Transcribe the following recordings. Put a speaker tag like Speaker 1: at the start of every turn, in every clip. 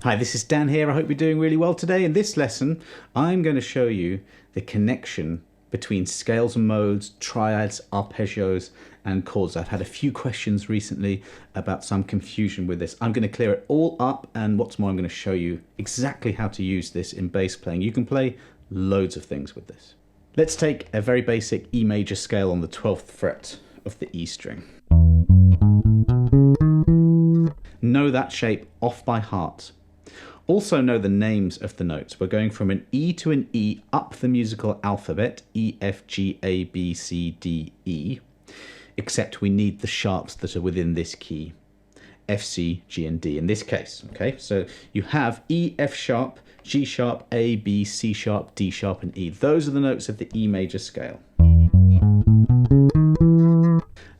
Speaker 1: Hi, this is Dan here. I hope you're doing really well today. In this lesson, I'm going to show you the connection between scales and modes, triads, arpeggios, and chords. I've had a few questions recently about some confusion with this. I'm going to clear it all up, and what's more, I'm going to show you exactly how to use this in bass playing. You can play loads of things with this. Let's take a very basic E major scale on the 12th fret of the E string. Know that shape off by heart. Also know the names of the notes. We're going from an E to an E up the musical alphabet, E, F, G, A, B, C, D, E, except we need the sharps that are within this key, F, C, G, and D in this case. Okay, so you have E, F sharp, G sharp, A, B, C sharp, D sharp, and E. Those are the notes of the E major scale.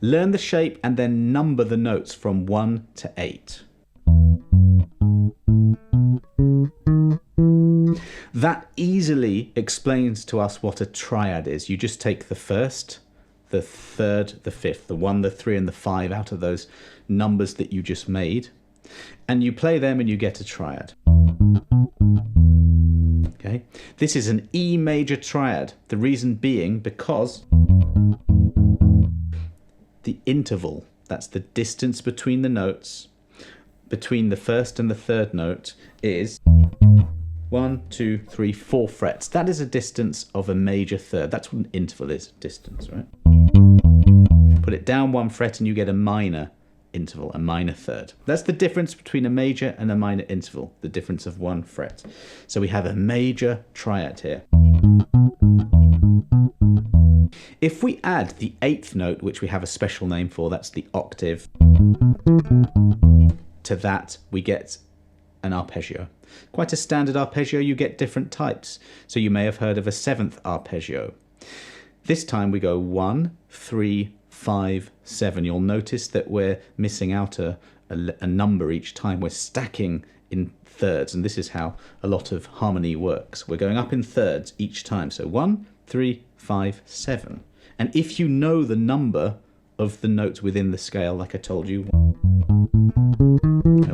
Speaker 1: Learn the shape and then number the notes from 1 to 8. That easily explains to us what a triad is. You just take the first, the third, the fifth, the 1, the 3, and the 5 out of those numbers that you just made, and you play them and you get a triad. Okay, this is an E major triad. The reason being because the interval, that's the distance between the notes, between the first and the third note, is 1, 2, 3, 4 frets. That is a distance of a major third. That's what an interval is, distance, right? Put it down 1 fret and you get a minor interval, a minor third. That's the difference between a major and a minor interval, the difference of 1 fret. So we have a major triad here. If we add the 8th note, which we have a special name for, that's the octave, to that we get an arpeggio. Quite a standard arpeggio. You get different types. So you may have heard of a 7th arpeggio. This time we go 1, 3, 5, 7. You'll notice that we're missing out a number each time. We're stacking in thirds, and this is how a lot of harmony works. We're going up in thirds each time. So 1, 3, 5, 7. And if you know the number of the notes within the scale, like I told you,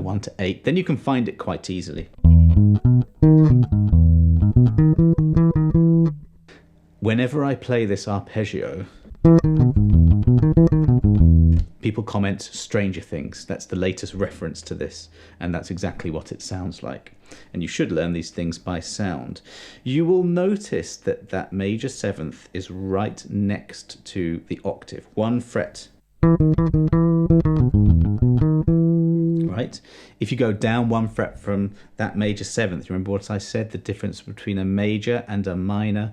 Speaker 1: 1 to 8, then you can find it quite easily. Whenever I play this arpeggio, people comment Stranger Things. That's the latest reference to this, and that's exactly what it sounds like. And you should learn these things by sound. You will notice that that major 7th is right next to the octave, 1 fret. Right? If you go down 1 fret from that major 7th, remember what I said? The difference between a major and a minor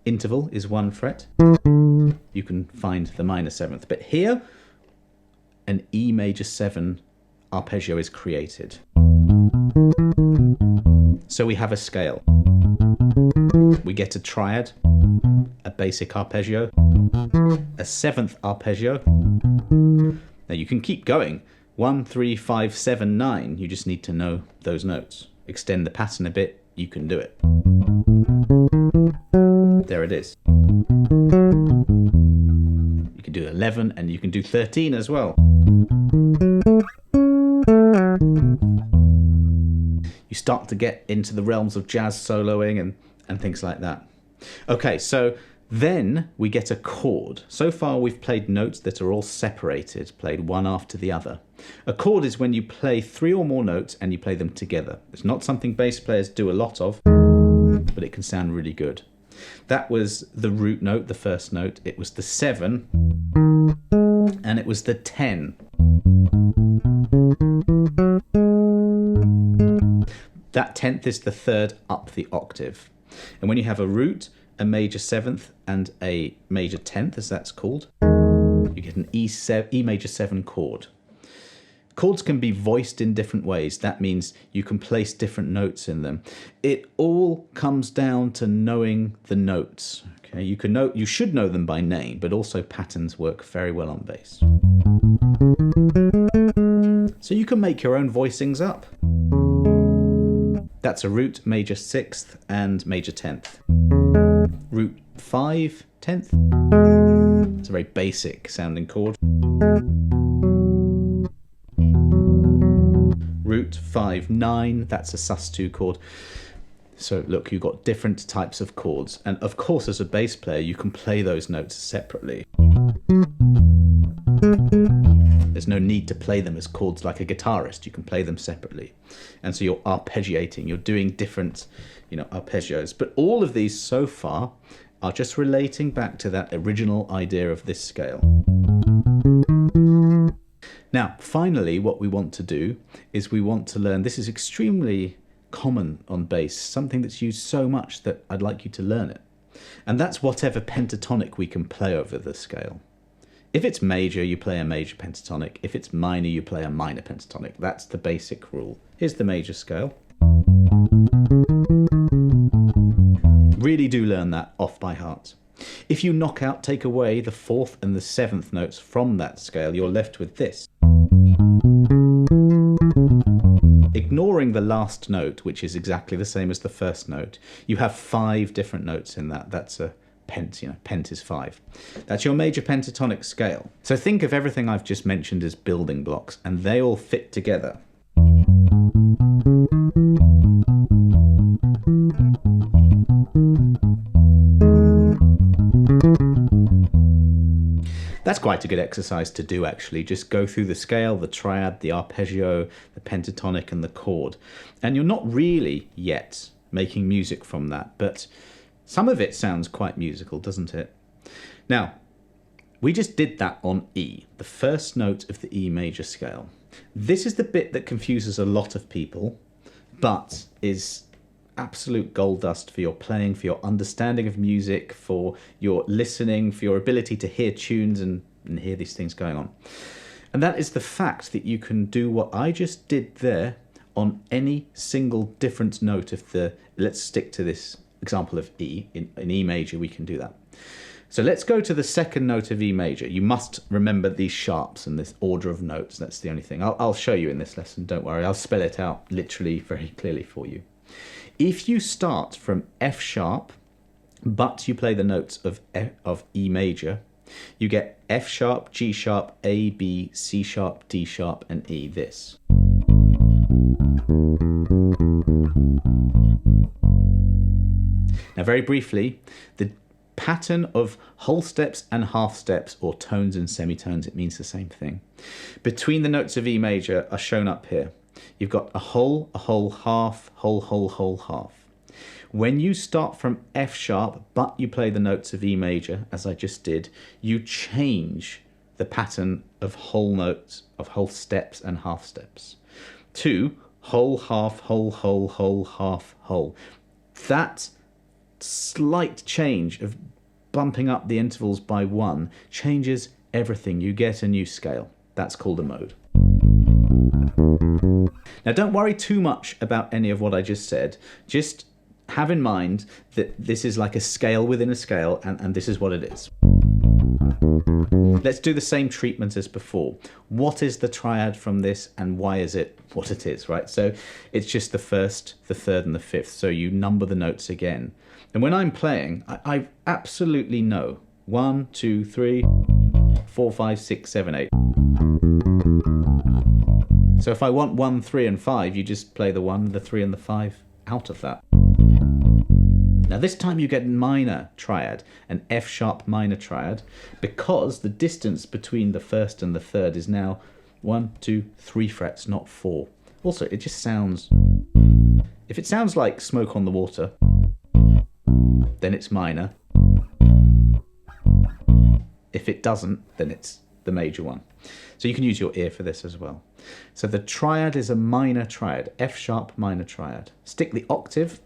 Speaker 1: interval is 1 fret. You can find the minor 7th. But here, an E major 7 arpeggio is created. So we have a scale. We get a triad, a basic arpeggio, a 7th arpeggio. Now you can keep going. 1, 3, 5, 7, 9. You just need to know those notes. Extend the pattern a bit, you can do it. There it is. You can do 11 and you can do 13 as well. You start to get into the realms of jazz soloing and things like that. Okay, so then we get a chord. So far we've played notes that are all separated, played one after the other. A chord is when you play 3 or more notes and you play them together. It's not something bass players do a lot of, but it can sound really good. That was the root note, the first note. It was the 7, and it was the 10. That 10th is the third up the octave. And when you have a root, a major 7th, and a major 10th, as that's called, you get an E major 7 chord. Chords can be voiced in different ways. That means you can place different notes in them. It all comes down to knowing the notes. Okay, you should know them by name, but also patterns work very well on bass. So you can make your own voicings up. That's a root, major 6th, and major 10th. Root 5, 10th. It's a very basic sounding chord. Root different. 5, 9, that's a sus2 chord. So look, you've got different types of chords. And of course, as a bass player, you can play those notes separately. There's no need to play them as chords like a guitarist. You can play them separately. And so you're arpeggiating. You're doing different, arpeggios. But all of these so far are just relating back to that original idea of this scale. Now, finally, what we want to do is we want to learn, this is extremely common on bass, something that's used so much that I'd like you to learn it. And that's whatever pentatonic we can play over the scale. If it's major, you play a major pentatonic. If it's minor, you play a minor pentatonic. That's the basic rule. Here's the major scale. Really do learn that off by heart. If you knock out, take away the 4th and the 7th notes from that scale, you're left with this. Ignoring the last note, which is exactly the same as the first note, you have 5 different notes in that. That's a pent, pent is 5. That's your major pentatonic scale. So think of everything I've just mentioned as building blocks, and they all fit together. That's quite a good exercise to do, actually. Just go through the scale, the triad, the arpeggio, the pentatonic, and the chord. And you're not really yet making music from that, but some of it sounds quite musical, doesn't it? Now, we just did that on E, the first note of the E major scale. This is the bit that confuses a lot of people, but is absolute gold dust for your playing, for your understanding of music, for your listening, for your ability to hear tunes and hear these things going on. And that is the fact that you can do what I just did there on any single different note of the, let's stick to this example of E. In E major, we can do that. So let's go to the second note of E major. You must remember these sharps and this order of notes. That's the only thing. I'll show you in this lesson, don't worry. I'll spell it out literally very clearly for you. If you start from F sharp, but you play the notes of E major, you get F sharp, G sharp, A, B, C sharp, D sharp, and E, this. Now, very briefly, the pattern of whole steps and half steps, or tones and semitones, it means the same thing, between the notes of E major are shown up here. You've got a whole, half, whole, half. When you start from F sharp, but you play the notes of E major, as I just did, you change the pattern of whole notes, of whole steps and half steps, to whole, half, whole, half, whole. That slight change of bumping up the intervals by 1 changes everything. You get a new scale. That's called a mode. Now, don't worry too much about any of what I just said. Just have in mind that this is like a scale within a scale, and this is what it is. Let's do the same treatment as before. What is the triad from this, and why is it what it is, right? So it's just the first, the third, and the fifth. So you number the notes again. And when I'm playing, I absolutely know 1, 2, 3, 4, 5, 6, 7, 8. So if I want 1, 3, and 5, you just play the 1, the 3, and the 5 out of that. Now this time you get minor triad, an F sharp minor triad, because the distance between the first and the third is now 1, 2, 3 frets, not 4. Also, it just sounds... If it sounds like Smoke on the Water, then it's minor. If it doesn't, then it's the major one. So you can use your ear for this as well. So the triad is a minor triad, F sharp minor triad. Stick the octave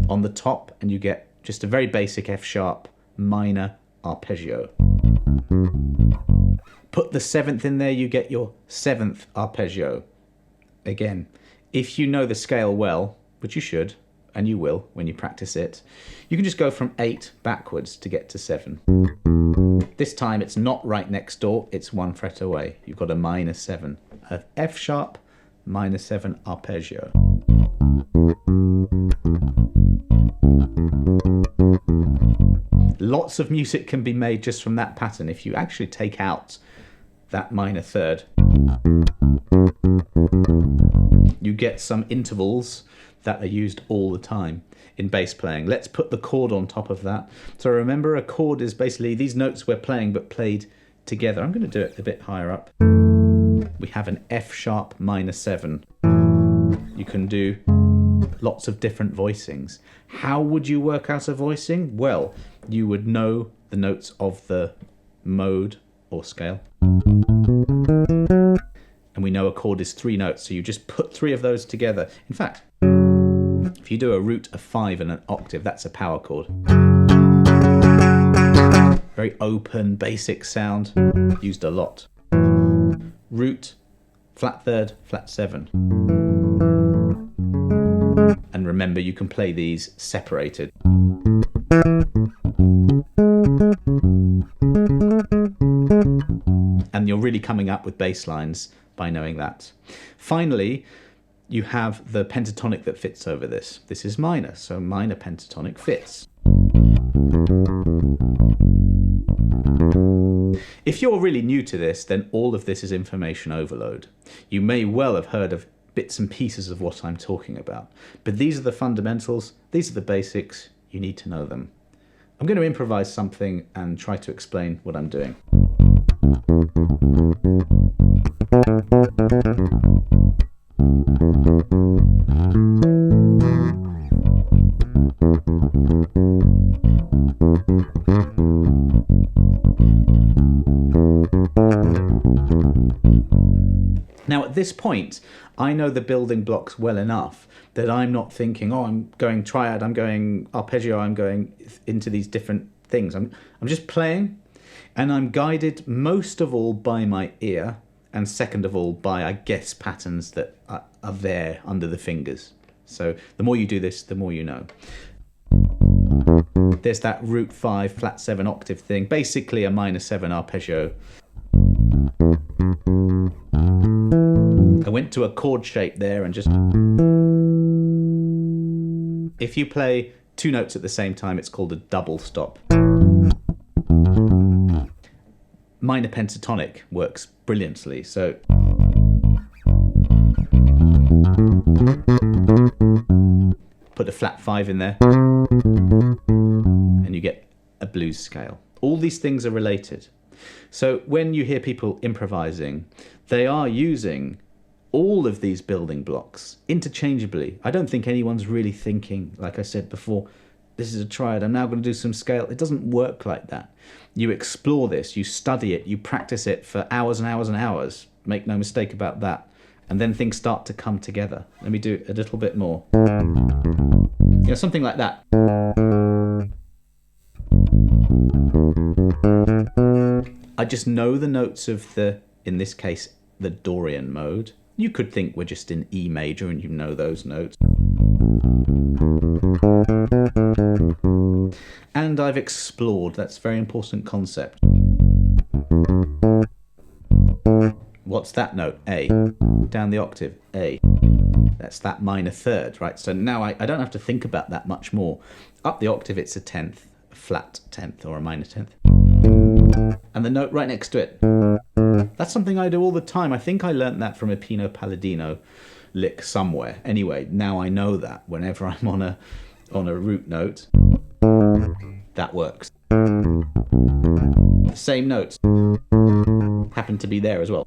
Speaker 1: on the top and you get just a very basic F sharp minor arpeggio. Put the 7th in there, you get your 7th arpeggio. Again, if you know the scale well, which you should, and you will when you practice it, you can just go from 8 backwards to get to 7. This time it's not right next door, it's 1 fret away. You've got a minor 7, an F sharp minor 7 arpeggio. Lots of music can be made just from that pattern if you actually take out that minor third You get some intervals that are used all the time in bass playing. Let's put the chord on top of that. So remember, a chord is basically these notes we're playing but played together. I'm going to do it a bit higher up. We have an F sharp minor 7. You can do lots of different voicings. How would you work out a voicing? Well, you would know the notes of the mode or scale. And we know a chord is 3 notes, so you just put 3 of those together. In fact, if you do a root, a 5 and an octave, that's a power chord. Very open, basic sound, used a lot. Root, flat third, flat 7. And remember, you can play these separated. And you're really coming up with bass lines by knowing that. Finally, you have the pentatonic that fits over this. This is minor, so minor pentatonic fits. If you're really new to this, then all of this is information overload. You may well have heard of bits and pieces of what I'm talking about, but these are the fundamentals, these are the basics, you need to know them. I'm going to improvise something and try to explain what I'm doing. Now at this point, I know the building blocks well enough that I'm not thinking, oh, I'm going triad, I'm going arpeggio, I'm going into these different things. I'm just playing, and I'm guided most of all by my ear, and second of all by, I guess, patterns that are there under the fingers. So the more you do this, the more you know. There's that root 5, flat 7 octave thing, basically a minor 7 arpeggio. I went to a chord shape there and just... If you play 2 notes at the same time, it's called a double stop. Minor pentatonic works brilliantly, so... Put a flat 5 in there, and you get a blues scale. All these things are related. So when you hear people improvising, they are using all of these building blocks interchangeably. I don't think anyone's really thinking, like I said before, this is a triad, I'm now going to do some scale. It doesn't work like that. You explore this, you study it, you practice it for hours and hours and hours. Make no mistake about that. And then things start to come together. Let me do it a little bit more. You know, something like that. I just know the notes of the, in this case, the Dorian mode. You could think we're just in E major and you know those notes. And I've explored, that's a very important concept. What's that note? A. Down the octave, A. That's that minor third, right? So now I don't have to think about that much more. Up the octave, it's a 10th, a flat 10th or a minor 10th. And the note right next to it. That's something I do all the time. I think I learnt that from a Pino Palladino lick somewhere. Anyway, now I know that whenever I'm on a root note, that works. The same notes happen to be there as well.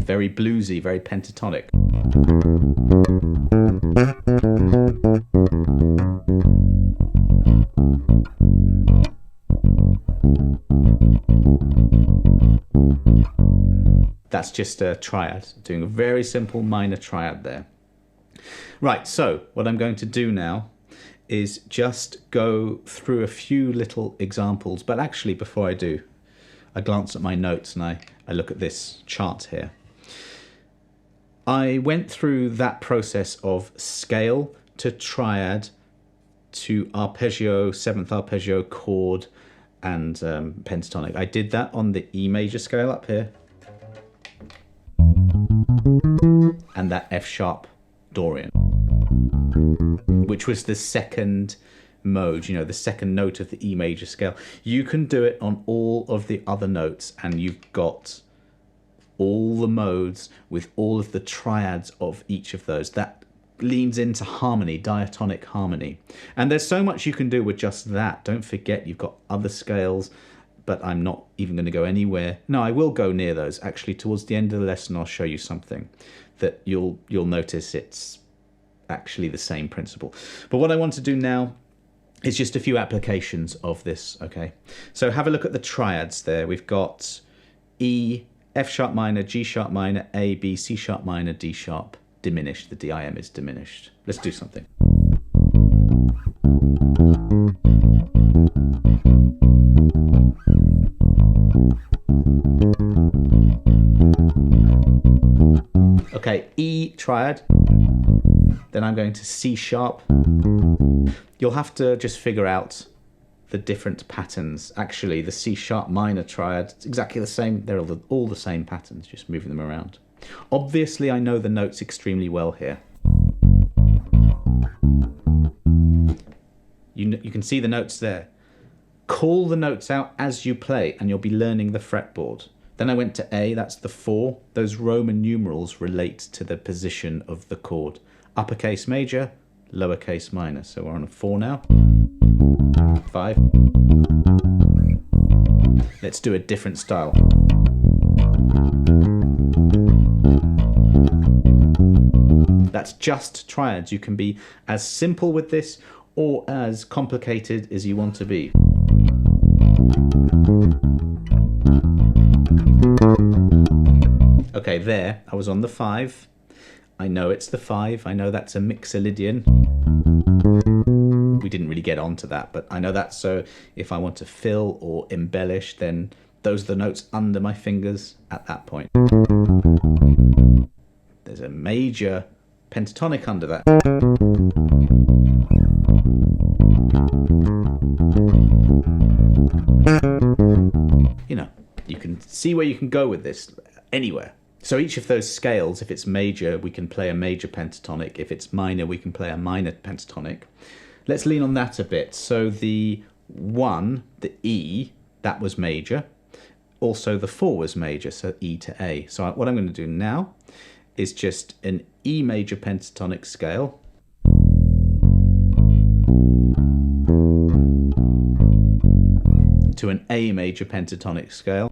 Speaker 1: Very bluesy, very pentatonic. That's just a triad, doing a very simple minor triad there. Right, so what I'm going to do now is just go through a few little examples, but actually before I do, I glance at my notes and I look at this chart here. I went through that process of scale to triad to arpeggio, 7th arpeggio, chord, and pentatonic. I did that on the E major scale up here, and that F sharp Dorian, which was the second mode, you know, the second note of the E major scale. You can do it on all of the other notes, and you've got all the modes with all of the triads of each of those. That leans into harmony, diatonic harmony. And there's so much you can do with just that. Don't forget you've got other scales, but I'm not even going to go anywhere. No, I will go near those. Actually, towards the end of the lesson, I'll show you something that you'll notice it's actually the same principle. But what I want to do now is just a few applications of this, okay? So have a look at the triads there. We've got E, F sharp minor, G sharp minor, A, B, C sharp minor, D sharp diminished. The DIM is diminished. Let's do something. Okay, E triad, then I'm going to C sharp. You'll have to just figure out the different patterns. Actually, the C sharp minor triad, it's exactly the same. They're all the same patterns, just moving them around. Obviously, I know the notes extremely well here. You can see the notes there. Call the notes out as you play, and you'll be learning the fretboard. Then I went to A, that's the 4. Those Roman numerals relate to the position of the chord. Uppercase major, lowercase minor. So we're on a 4 now. 5. Let's do a different style. That's just triads. You can be as simple with this or as complicated as you want to be. Okay, there, I was on the 5. I know it's the 5. I know that's a mixolydian. We didn't really get onto that, but I know that. So if I want to fill or embellish, then those are the notes under my fingers at that point. There's a major pentatonic under that. You know, you can see where you can go with this anywhere. So each of those scales, if it's major, we can play a major pentatonic. If it's minor, we can play a minor pentatonic. Let's lean on that a bit. So the 1, the E, that was major. Also the 4 was major, so E to A. So what I'm going to do now is just an E major pentatonic scale. To an A major pentatonic scale.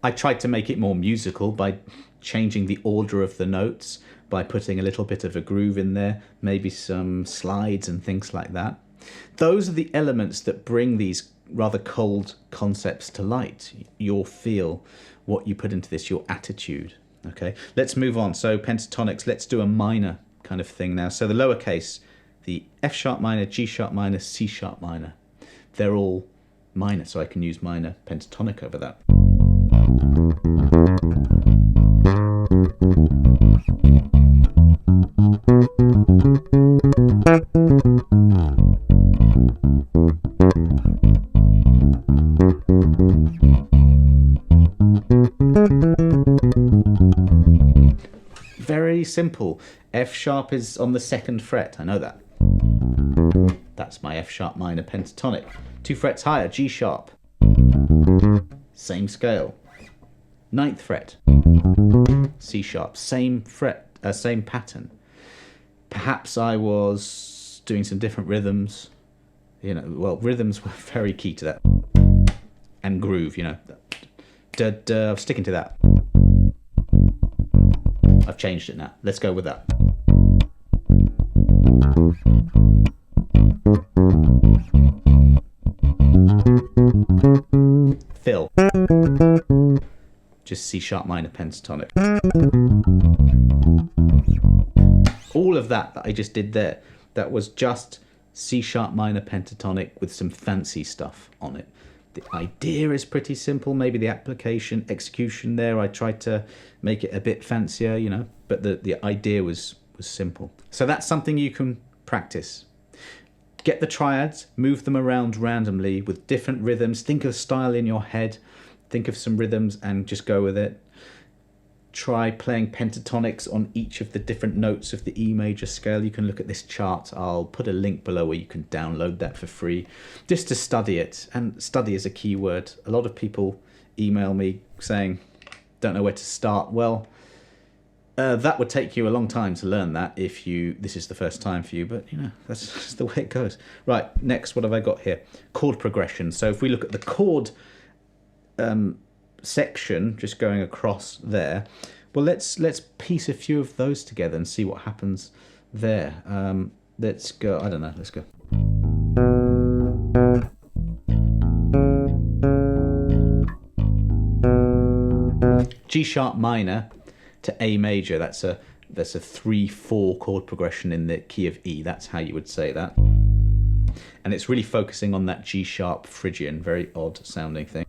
Speaker 1: I tried to make it more musical by changing the order of the notes, by putting a little bit of a groove in there, maybe some slides and things like that. Those are the elements that bring these rather cold concepts to light. Your feel, what you put into this, your attitude. Okay, let's move on. So pentatonics, let's do a minor kind of thing now. So the lowercase, the F sharp minor, G sharp minor, C sharp minor, they're all minor, so I can use minor pentatonic over that. Very simple. F sharp is on the 2nd fret, I know that. That's my F sharp minor pentatonic. 2 frets higher, G sharp. Same scale. 9th fret, C sharp, same fret, same pattern. Perhaps I was doing some different rhythms. You know, well, rhythms were very key to that. And groove, you know. I'm sticking to that. I've changed it now. Let's go with that. Fill. Just C sharp minor pentatonic. All of that I just did there, that was just C sharp minor pentatonic with some fancy stuff on it. The idea is pretty simple. Maybe the application, execution there, I tried to make it a bit fancier, you know, but the idea was simple. So that's something you can practice. Get the triads, move them around randomly with different rhythms. Think of style in your head. Think of some rhythms and just go with it. Try playing pentatonics on each of the different notes of the E major scale. You can look at this chart. I'll put a link below where you can download that for free, just to study it. And study is a key word. A lot of people email me saying, don't know where to start. Well, that would take you a long time to learn that if this is the first time for you, but that's just the way it goes. Right, next, what have I got here? Chord progression. So if we look at the chord section, just going across there, well, let's piece a few of those together and see what happens there. Let's go, I don't know, let's go. G sharp minor to A major, that's a 3/4 chord progression in the key of E. That's how you would say that. And it's really focusing on that G sharp Phrygian, very odd sounding thing.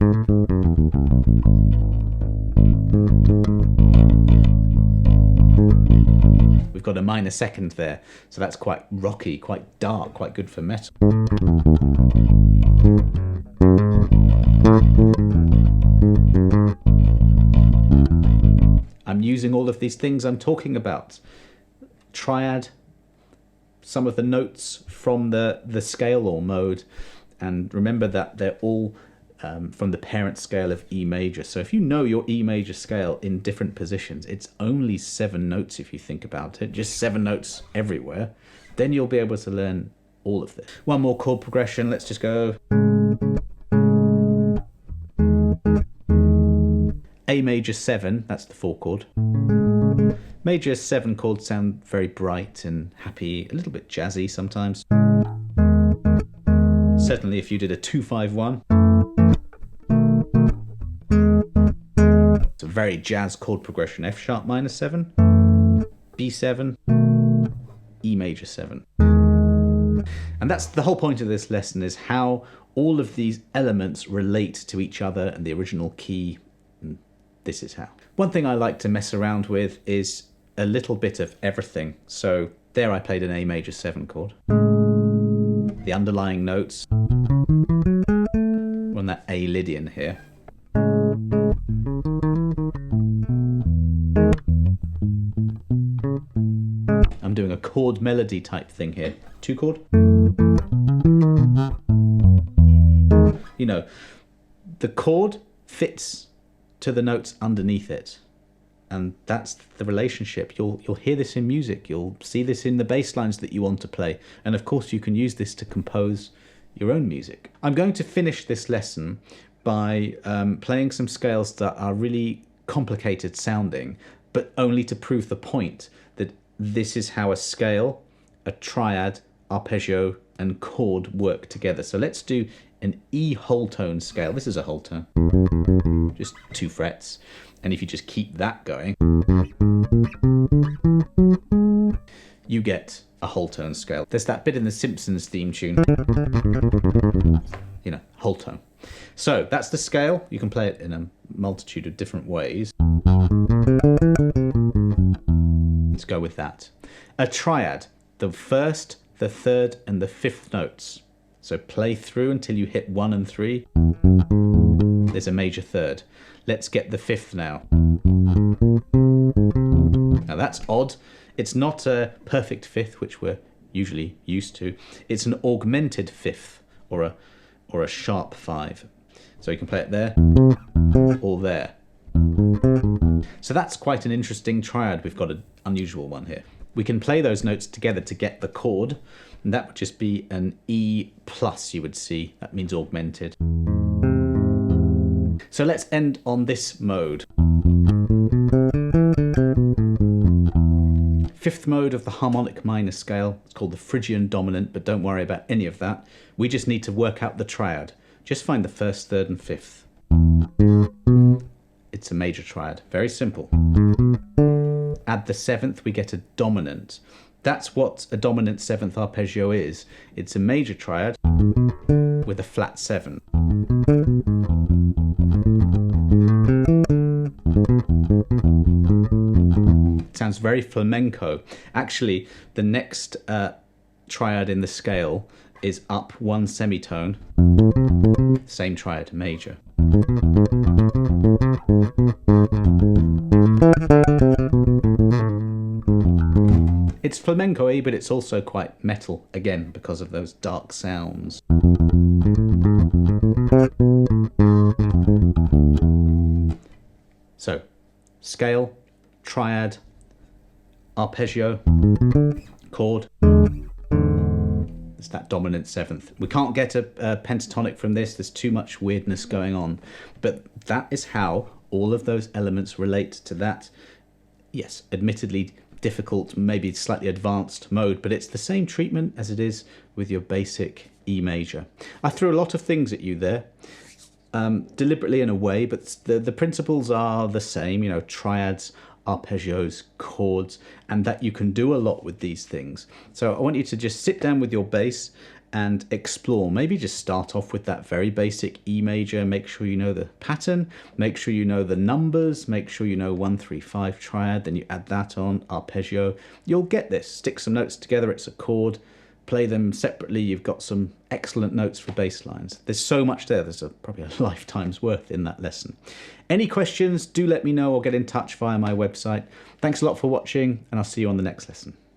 Speaker 1: We've got a minor second there, so that's quite rocky, quite dark, quite good for metal. I'm using all of these things I'm talking about. Triad, some of the notes from the scale or mode, and remember that they're all from the parent scale of E major. So if you know your E major scale in different positions, it's only 7 notes if you think about it, just 7 notes everywhere, then you'll be able to learn all of this. One more chord progression, let's just go. A major 7, that's the 4 chord. Major 7 chords sound very bright and happy, a little bit jazzy sometimes. Certainly if you did a 2-5-1. It's a very jazz chord progression. F sharp minor 7, B7, E major 7. And that's the whole point of this lesson, is how all of these elements relate to each other and the original key. And this is how. One thing I like to mess around with is a little bit of everything. So there I played an A major 7 chord. The underlying notes on that A Lydian here. I'm doing a chord melody type thing here. 2 chord. The chord fits to the notes underneath it. And that's the relationship. You'll hear this in music. You'll see this in the bass lines that you want to play. And of course you can use this to compose your own music. I'm going to finish this lesson by playing some scales that are really complicated sounding, but only to prove the point that this is how a scale, a triad, arpeggio, and chord work together. So let's do an E whole tone scale. This is a whole tone, just 2 frets. And if you just keep that going, you get a whole tone scale. There's that bit in the Simpsons theme tune, whole tone. So that's the scale. You can play it in a multitude of different ways. Let's go with that. A triad, the first, the third, and the 5th notes. So play through until you hit 1 and 3. There's a major third. Let's get the 5th now. Now that's odd. It's not a perfect 5th, which we're usually used to. It's an augmented 5th, or a sharp 5. So you can play it there or there. So that's quite an interesting triad. We've got an unusual one here. We can play those notes together to get the chord, and that would just be an E plus, you would see. That means augmented. So let's end on this mode. 5th mode of the harmonic minor scale. It's called the Phrygian dominant, but don't worry about any of that. We just need to work out the triad. Just find the 1st, 3rd, and 5th. It's a major triad. Very simple. Add the 7th, we get a dominant. That's what a dominant 7th arpeggio is. It's a major triad with a flat 7. It sounds very flamenco. Actually, the next triad in the scale is up one semitone, same triad, major. It's flamenco-y, but it's also quite metal, again, because of those dark sounds. So, scale, triad, arpeggio, chord. It's that dominant seventh. We can't get a pentatonic from this. There's too much weirdness going on. But that is how all of those elements relate to that, yes, admittedly difficult, maybe slightly advanced mode, but it's the same treatment as it is with your basic E major. I threw a lot of things at you there, deliberately in a way, but the principles are the same, you know, triads, arpeggios, chords, and that you can do a lot with these things. So I want you to just sit down with your bass and explore. Maybe just start off with that very basic E major. Make sure you know the pattern, make sure you know the numbers, make sure you know 1, 3, 5 triad, then you add that on, arpeggio. You'll get this. Stick some notes together, it's a chord. Play them separately, you've got some excellent notes for bass lines. There's so much there, there's probably a lifetime's worth in that lesson. Any questions, do let me know or get in touch via my website. Thanks a lot for watching, and I'll see you on the next lesson.